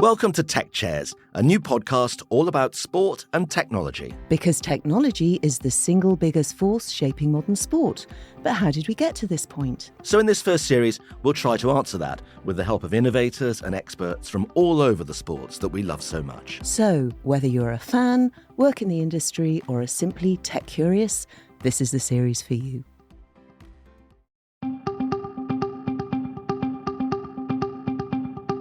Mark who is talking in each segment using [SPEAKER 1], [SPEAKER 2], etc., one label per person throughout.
[SPEAKER 1] Welcome to Tech Chairs, a new podcast all about sport and technology.
[SPEAKER 2] Because technology is the single biggest force shaping modern sport. But how did we get to this point?
[SPEAKER 1] So in this first series, we'll try to answer that with the help of innovators and experts from all over the sports that we love so much.
[SPEAKER 2] So, whether you're a fan, work in the industry, or are simply tech curious, this is the series for you.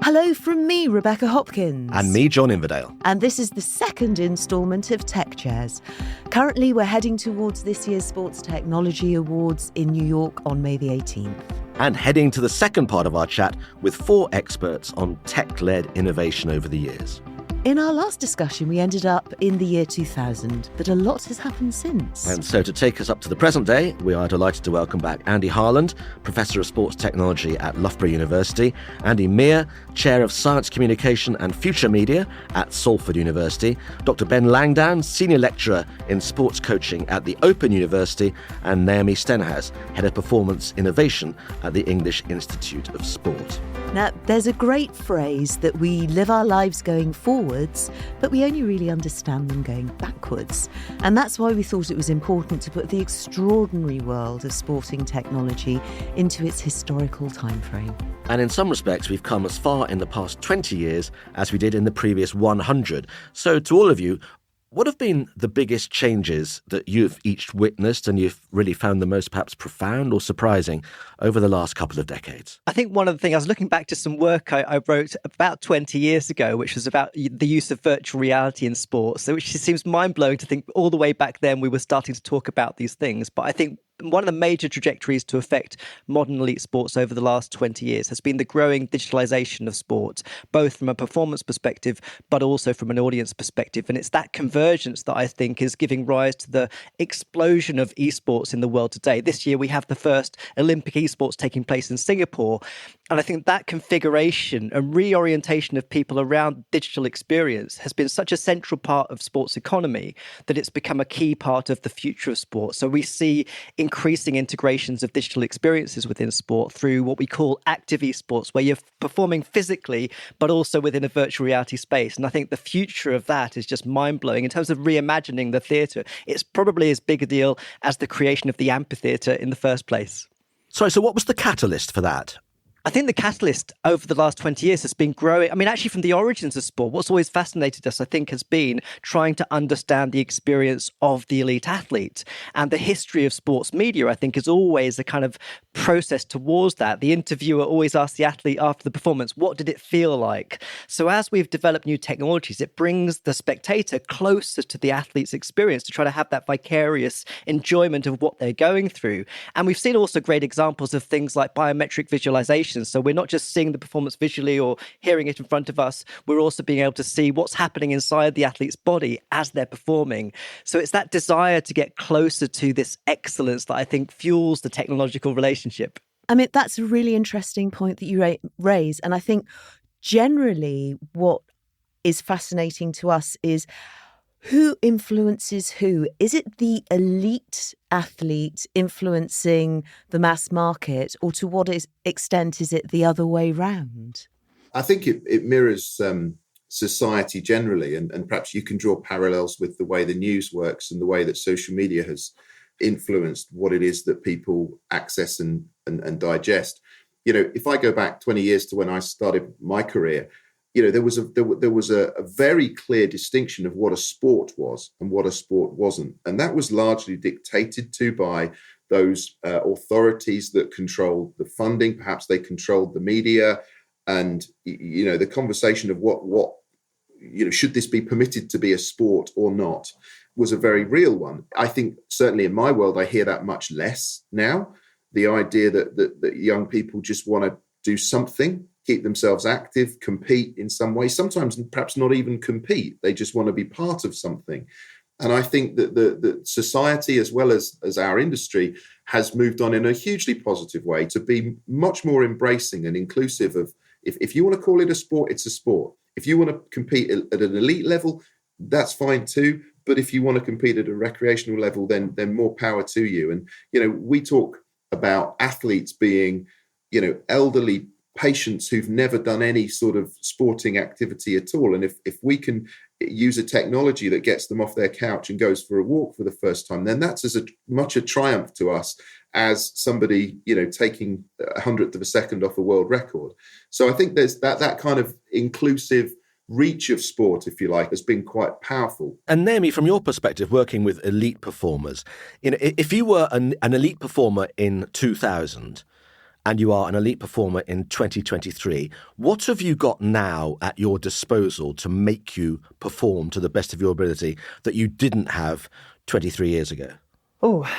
[SPEAKER 2] Hello from me, Rebecca Hopkins.
[SPEAKER 1] And me, John Inverdale.
[SPEAKER 2] And this is the second instalment of Tech Chairs. Currently, we're heading towards this year's Sports Technology Awards in New York on May the 18th.
[SPEAKER 1] And heading to the second part of our chat with 4 experts on tech-led innovation over the years.
[SPEAKER 2] In our last discussion, we ended up in the year 2000, but a lot has happened since.
[SPEAKER 1] And so to take us up to the present day, we are delighted to welcome back Andy Harland, Professor of Sports Technology at Loughborough University, Andy Meir, Chair of Science Communication and Future Media at Salford University, Dr. Ben Langdown, Senior Lecturer in Sports Coaching at the Open University, and Naomi Stenhouse, Head of Performance Innovation at the English Institute of Sport.
[SPEAKER 2] Now, there's a great phrase that we live our lives going forwards, but we only really understand them going backwards. And that's why we thought it was important to put the extraordinary world of sporting technology into its historical timeframe.
[SPEAKER 1] And in some respects, we've come as far in the past 20 years as we did in the previous 100. So to all of you, what have been the biggest changes that you've each witnessed and you've really found the most perhaps profound or surprising over the last couple of decades?
[SPEAKER 3] I think one of the things, I was looking back to some work I wrote about 20 years ago, which was about the use of virtual reality in sports, so which seems mind-blowing to think all the way back then we were starting to talk about these things. But I think one of the major trajectories to affect modern elite sports over the last 20 years has been the growing digitalization of sport, both from a performance perspective, but also from an audience perspective. And it's that convergence that I think is giving rise to the explosion of esports in the world today. This year, we have the first Olympic esports taking place in Singapore. And I think that configuration and reorientation of people around digital experience has been such a central part of sports economy that it's become a key part of the future of sport. So we see increasing integrations of digital experiences within sport through what we call active esports, where you're performing physically, but also within a virtual reality space. And I think the future of that is just mind-blowing in terms of reimagining the theatre. It's probably as big a deal as the creation of the amphitheatre in the first place.
[SPEAKER 1] Sorry, so what was the catalyst for that?
[SPEAKER 3] I think the catalyst over the last 20 years has been growing. I mean, actually, from the origins of sport, what's always fascinated us, I think, has been trying to understand the experience of the elite athlete. And the history of sports media, I think, is always a kind of process towards that. The interviewer always asks the athlete after the performance, what did it feel like? So as we've developed new technologies, it brings the spectator closer to the athlete's experience to try to have that vicarious enjoyment of what they're going through. And we've seen also great examples of things like biometric visualization. So we're not just seeing the performance visually or hearing it in front of us, we're also being able to see what's happening inside the athlete's body as they're performing. So it's that desire to get closer to this excellence that I think fuels the technological relationship.
[SPEAKER 2] I mean, that's a really interesting point that you raise. And I think generally what is fascinating to us is who influences who? Is it the elite athlete influencing the mass market, or to what extent is it the other way round?
[SPEAKER 4] I think it mirrors society generally, and perhaps you can draw parallels with the way the news works and the way that social media has influenced what it is that people access and digest. You know, if I go back 20 years to when I started my career, you know, there was a very clear distinction of what a sport was and what a sport wasn't. And that was largely dictated to by those authorities that controlled the funding. Perhaps they controlled the media. And, you know, the conversation of what you know, should this be permitted to be a sport or not, was a very real one. I think certainly in my world, I hear that much less now. The idea that young people just want to do something, keep themselves active, compete in some way, sometimes perhaps not even compete. They just want to be part of something. And I think that the society, as well as our industry, has moved on in a hugely positive way to be much more embracing and inclusive of, if you want to call it a sport, it's a sport. If you want to compete at an elite level, that's fine too. But if you want to compete at a recreational level, then more power to you. And, you know, we talk about athletes being, you know, elderly patients who've never done any sort of sporting activity at all. And if we can use a technology that gets them off their couch and goes for a walk for the first time, then that's as much a triumph to us as somebody, taking 100th of a second off a world record. So I think there's that kind of inclusive reach of sport, if you like, has been quite powerful.
[SPEAKER 1] And Naomi, from your perspective, working with elite performers, if you were an elite performer in 2000 and you are an elite performer in 2023, what have you got now at your disposal to make you perform to the best of your ability that you didn't have 23 years ago?
[SPEAKER 5] Oh,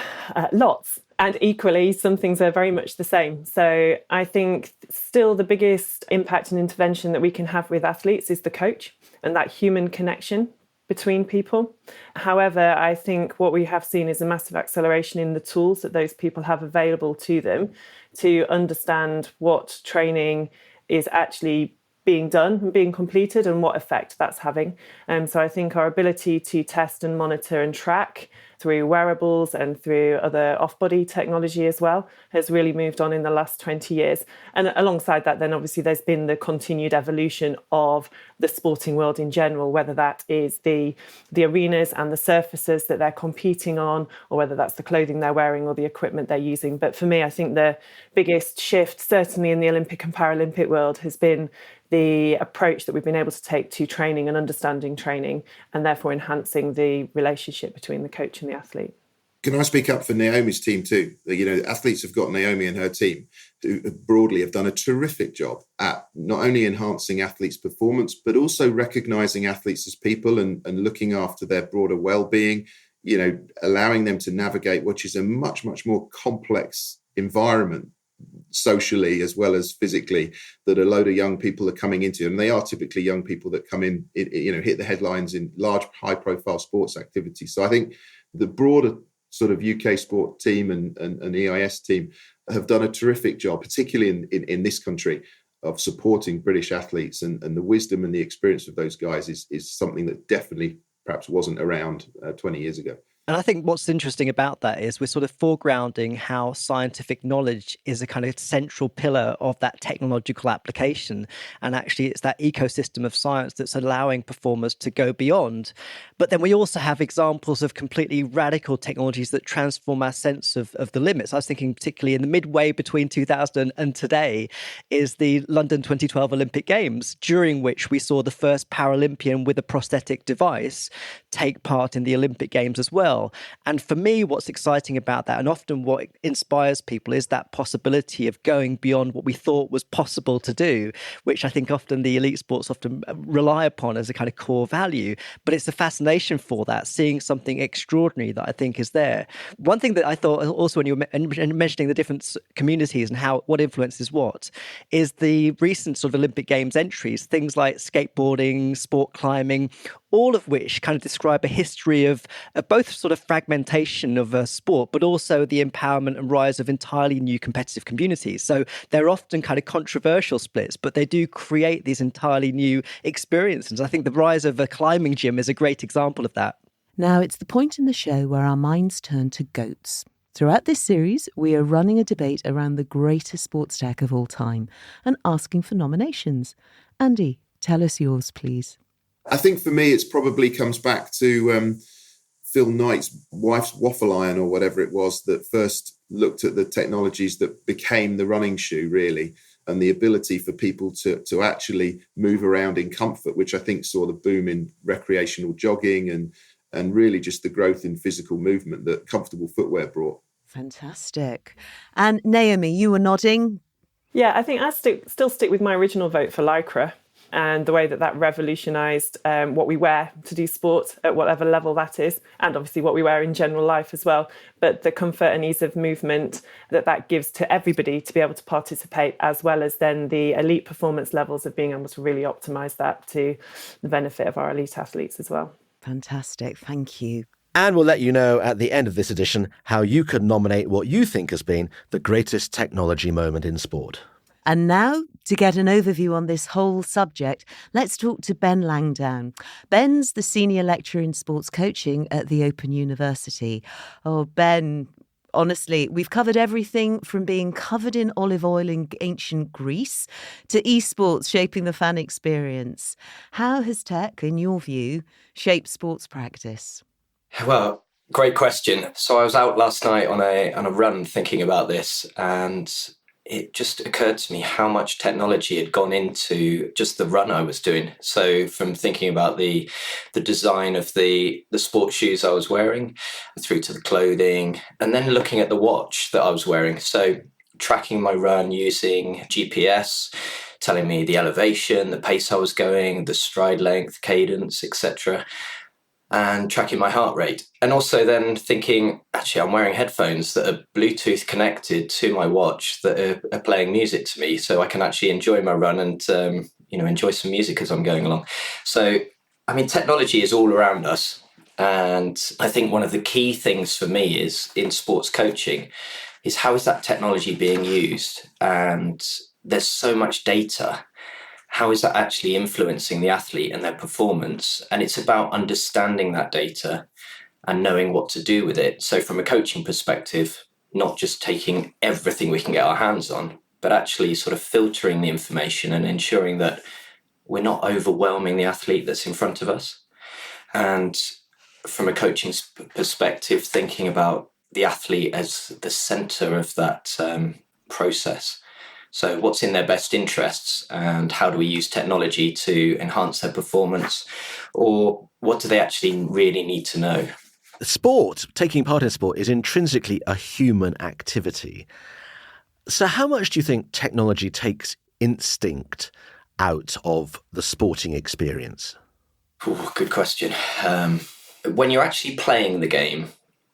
[SPEAKER 5] lots. And equally, some things are very much the same. So I think still the biggest impact and intervention that we can have with athletes is the coach and that human connection between people. However, I think what we have seen is a massive acceleration in the tools that those people have available to them to understand what training is actually being done and being completed and what effect that's having. So I think our ability to test and monitor and track through wearables and through other off-body technology as well has really moved on in the last 20 years. And alongside that, then obviously there's been the continued evolution of the sporting world in general, whether that is the arenas and the surfaces that they're competing on, or whether that's the clothing they're wearing or the equipment they're using. But for me, I think the biggest shift, certainly in the Olympic and Paralympic world, has been the approach that we've been able to take to training and understanding training, and therefore enhancing the relationship between the coach and the athlete.
[SPEAKER 4] Can I speak up for Naomi's team too? Athletes have got Naomi and her team who broadly have done a terrific job at not only enhancing athletes' performance, but also recognising athletes as people and looking after their broader well-being, allowing them to navigate, which is a much, much more complex environment socially as well as physically, that a load of young people are coming into, and they are typically young people that come in, hit the headlines in large, high-profile sports activities. So I think the broader sort of UK sport team and EIS team have done a terrific job, particularly in this country, of supporting British athletes, and the wisdom and the experience of those guys is something that definitely perhaps wasn't around 20 years ago.
[SPEAKER 3] And I think what's interesting about that is we're sort of foregrounding how scientific knowledge is a kind of central pillar of that technological application. And actually, it's that ecosystem of science that's allowing performers to go beyond. But then we also have examples of completely radical technologies that transform our sense of the limits. I was thinking particularly in the midway between 2000 and today is the London 2012 Olympic Games, during which we saw the first Paralympian with a prosthetic device take part in the Olympic Games as well. And for me, what's exciting about that, and often what inspires people, is that possibility of going beyond what we thought was possible to do, which I think often the elite sports often rely upon as a kind of core value. But it's the fascination for that, seeing something extraordinary that I think is there. One thing that I thought also when you were mentioning the different communities and what influences what, is the recent sort of Olympic Games entries, things like skateboarding, sport climbing, all of which kind of describe a history of both sort of fragmentation of a sport, but also the empowerment and rise of entirely new competitive communities. So they're often kind of controversial splits, but they do create these entirely new experiences. I think the rise of a climbing gym is a great example of that.
[SPEAKER 2] Now it's the point in the show where our minds turn to goats. Throughout this series, we are running a debate around the greatest sports tech of all time and asking for nominations. Andy, tell us yours, please.
[SPEAKER 4] I think for me, it probably comes back to Phil Knight's wife's waffle iron, or whatever it was, that first looked at the technologies that became the running shoe, really, and the ability for people to actually move around in comfort, which I think saw the boom in recreational jogging and really just the growth in physical movement that comfortable footwear brought.
[SPEAKER 2] Fantastic. And Naomi, you were nodding.
[SPEAKER 5] Yeah, I think I still stick with my original vote for Lycra, and the way that revolutionised what we wear to do sport at whatever level that is, and obviously what we wear in general life as well. But the comfort and ease of movement that gives to everybody to be able to participate, as well as then the elite performance levels of being able to really optimise that to the benefit of our elite athletes as well.
[SPEAKER 2] Fantastic. Thank you.
[SPEAKER 1] And we'll let you know at the end of this edition how you could nominate what you think has been the greatest technology moment in sport.
[SPEAKER 2] And now, to get an overview on this whole subject, let's talk to Ben Langdown. Ben's the Senior Lecturer in Sports Coaching at the Open University. Oh, Ben, honestly. We've covered everything from being covered in olive oil in ancient Greece to esports shaping the fan experience. How has tech, in your view, shaped sports practice?
[SPEAKER 6] Well, great question. So I was out last night on a run thinking about this, and it just occurred to me how much technology had gone into just the run I was doing. So from thinking about the design of the sports shoes I was wearing through to the clothing, and then looking at the watch that I was wearing. So tracking my run using GPS, telling me the elevation, the pace I was going, the stride length, cadence, etc., and tracking my heart rate. And also then thinking, actually, I'm wearing headphones that are Bluetooth connected to my watch that are playing music to me, so I can actually enjoy my run and enjoy some music as I'm going along. So, I mean, technology is all around us. And I think one of the key things for me is in sports coaching is how is that technology being used? And there's so much data. How is that actually influencing the athlete and their performance? And it's about understanding that data and knowing what to do with it. So from a coaching perspective, not just taking everything we can get our hands on, but actually sort of filtering the information and ensuring that we're not overwhelming the athlete that's in front of us. And from a coaching perspective, thinking about the athlete as the center of that process. So what's in their best interests, and how do we use technology to enhance their performance, or what do they actually really need to know?
[SPEAKER 1] Sport, taking part in sport, is intrinsically a human activity. So how much do you think technology takes instinct out of the sporting experience?
[SPEAKER 6] Ooh, good question. When you're actually playing the game,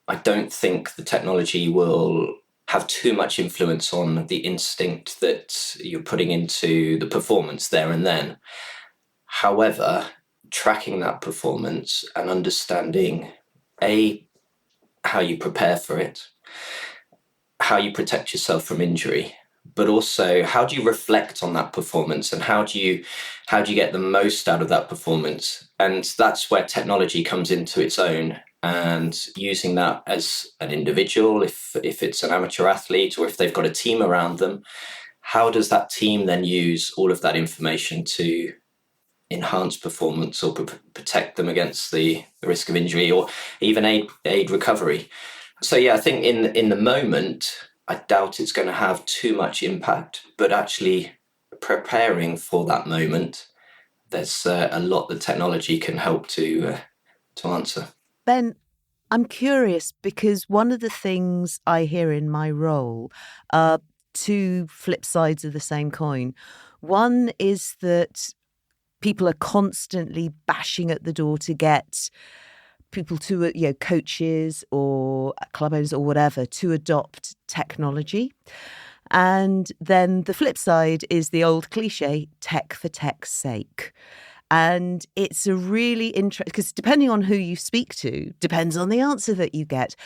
[SPEAKER 6] I don't think the technology will have too much influence on the instinct that you're putting into the performance there and then. However, tracking that performance and understanding, how you prepare for it, how you protect yourself from injury, but also how do you reflect on that performance and how do you get the most out of that performance? And that's where technology comes into its own. And using that as an individual, if it's an amateur athlete or if they've got a team around them, how does that team then use all of that information to enhance performance or protect them against the risk of injury or even aid recovery? So yeah, I think in the moment, I doubt it's going to have too much impact, but actually preparing for that moment, there's a lot that technology can help to answer.
[SPEAKER 2] Ben, I'm curious because one of the things I hear in my role are two flip sides of the same coin. One is that people are constantly bashing at the door to get people to, coaches or club owners or whatever, to adopt technology. And then the flip side is the old cliche, tech for tech's sake. And it's a really interesting, because depending on who you speak to, depends on the answer that you get.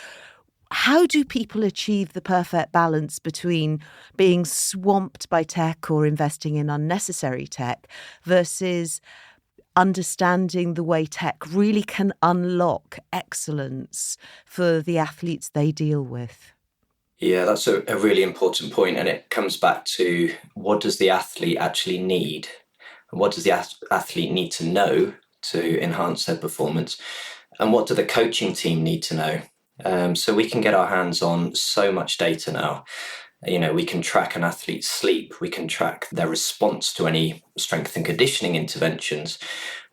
[SPEAKER 2] How do people achieve the perfect balance between being swamped by tech or investing in unnecessary tech versus understanding the way tech really can unlock excellence for the athletes they deal with?
[SPEAKER 6] Yeah, that's a really important point. And it comes back to what does the athlete actually need? What does the athlete need to know to enhance their performance? And what do the coaching team need to know? So we can get our hands on so much data now. We can track an athlete's sleep. We can track their response to any strength and conditioning interventions.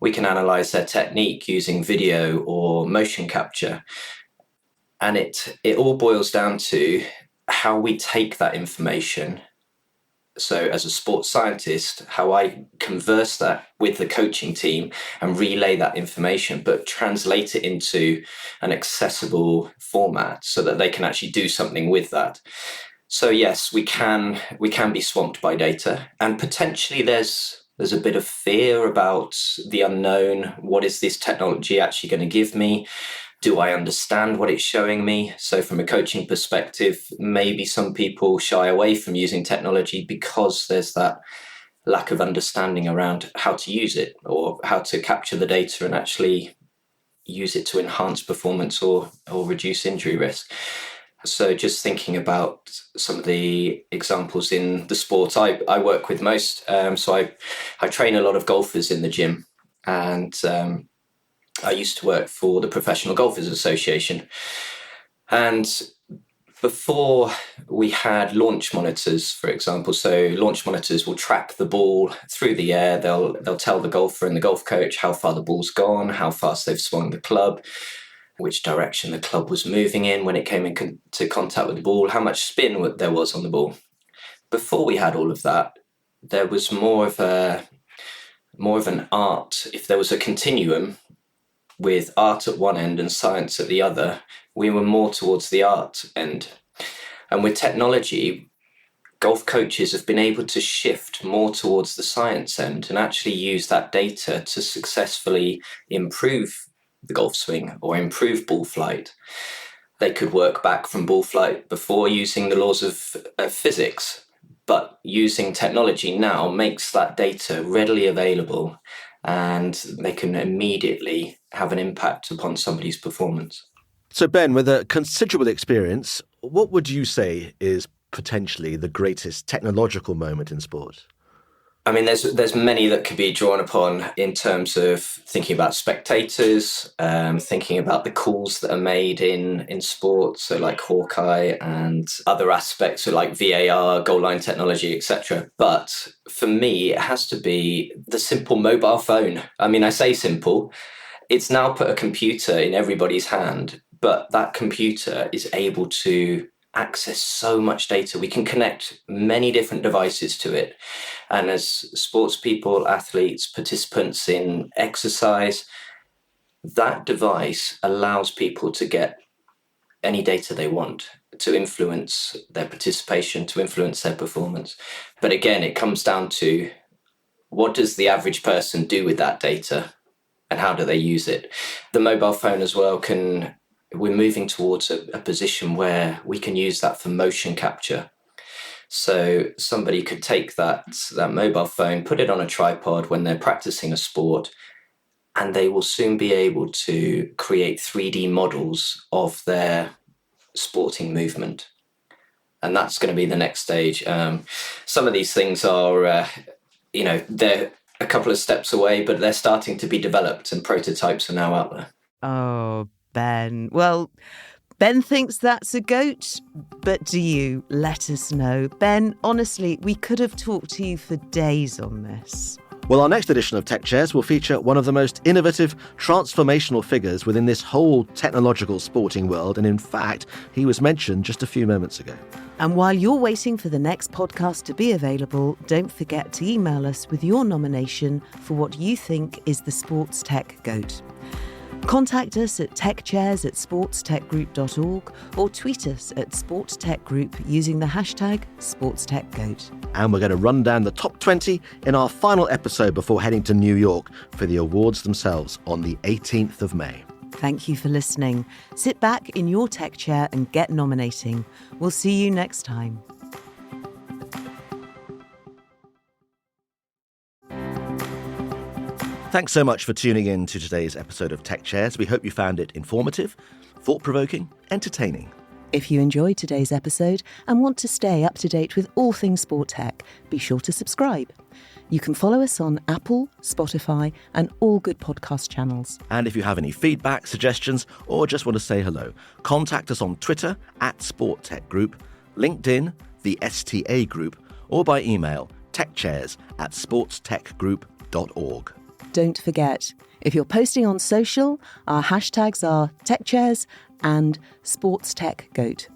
[SPEAKER 6] We can analyze their technique using video or motion capture. And it all boils down to how we take that information. So as a sports scientist, how I converse that with the coaching team and relay that information, but translate it into an accessible format so that they can actually do something with that. So yes, we can be swamped by data, and potentially there's a bit of fear about the unknown. What is this technology actually going to give me? Do I understand what it's showing me? So from a coaching perspective, maybe some people shy away from using technology because there's that lack of understanding around how to use it or how to capture the data and actually use it to enhance performance or reduce injury risk. So just thinking about some of the examples in the sport I work with most. So I train a lot of golfers in the gym, and I used to work for the Professional Golfers Association. And before we had launch monitors, for example, so launch monitors will track the ball through the air. They'll tell the golfer and the golf coach how far the ball's gone, how fast they've swung the club, which direction the club was moving in when it came into contact with the ball, how much spin there was on the ball. Before we had all of that, there was more of an art. If there was a continuum with art at one end and science at the other, we were more towards the art end. And with technology, golf coaches have been able to shift more towards the science end and actually use that data to successfully improve the golf swing or improve ball flight. They could work back from ball flight before using the laws of physics, but using technology now makes that data readily available, and they can immediately have an impact upon somebody's performance.
[SPEAKER 1] So, Ben, with a considerable experience, what would you say is potentially the greatest technological moment in sport?
[SPEAKER 6] I mean, there's many that could be drawn upon in terms of thinking about spectators, thinking about the calls that are made in sports, so like Hawkeye and other aspects, so like VAR, goal line technology, etc. But for me, it has to be the simple mobile phone. I mean, I say simple. It's now put a computer in everybody's hand, but that computer is able to access so much data. We can connect many different devices to it. And as sports people, athletes, participants in exercise, that device allows people to get any data they want to influence their participation, to influence their performance. But again, it comes down to what does the average person do with that data and how do they use it? The mobile phone as well we're moving towards a position where we can use that for motion capture. So somebody could take that mobile phone, put it on a tripod when they're practicing a sport, and they will soon be able to create 3D models of their sporting movement. And that's going to be the next stage. Some of these things are, they're a couple of steps away, but they're starting to be developed and prototypes are now out there.
[SPEAKER 2] Oh, Ben. Well, Ben thinks that's a goat, but do you? Let us know. Ben, honestly, we could have talked to you for days on this.
[SPEAKER 1] Well, our next edition of Tech Chairs will feature one of the most innovative, transformational figures within this whole technological sporting world, and in fact, he was mentioned just a few moments ago.
[SPEAKER 2] And while you're waiting for the next podcast to be available, don't forget to email us with your nomination for what you think is the sports tech goat. Contact us at techchairs@sportstechgroup.org or tweet us at sportstechgroup using the hashtag sportstechgoat.
[SPEAKER 1] And we're going to run down the top 20 in our final episode before heading to New York for the awards themselves on the 18th of May.
[SPEAKER 2] Thank you for listening. Sit back in your tech chair and get nominating. We'll see you next time.
[SPEAKER 1] Thanks so much for tuning in to today's episode of Tech Chairs. We hope you found it informative, thought-provoking, entertaining.
[SPEAKER 2] If you enjoyed today's episode and want to stay up to date with all things sport tech, be sure to subscribe. You can follow us on Apple, Spotify, and all good podcast channels.
[SPEAKER 1] And if you have any feedback, suggestions, or just want to say hello, contact us on Twitter @SportTechGroup, LinkedIn, the STA Group, or by email techchairs@sportstechgroup.org.
[SPEAKER 2] Don't forget, if you're posting on social, our hashtags are TechChairs and SportsTechGoat.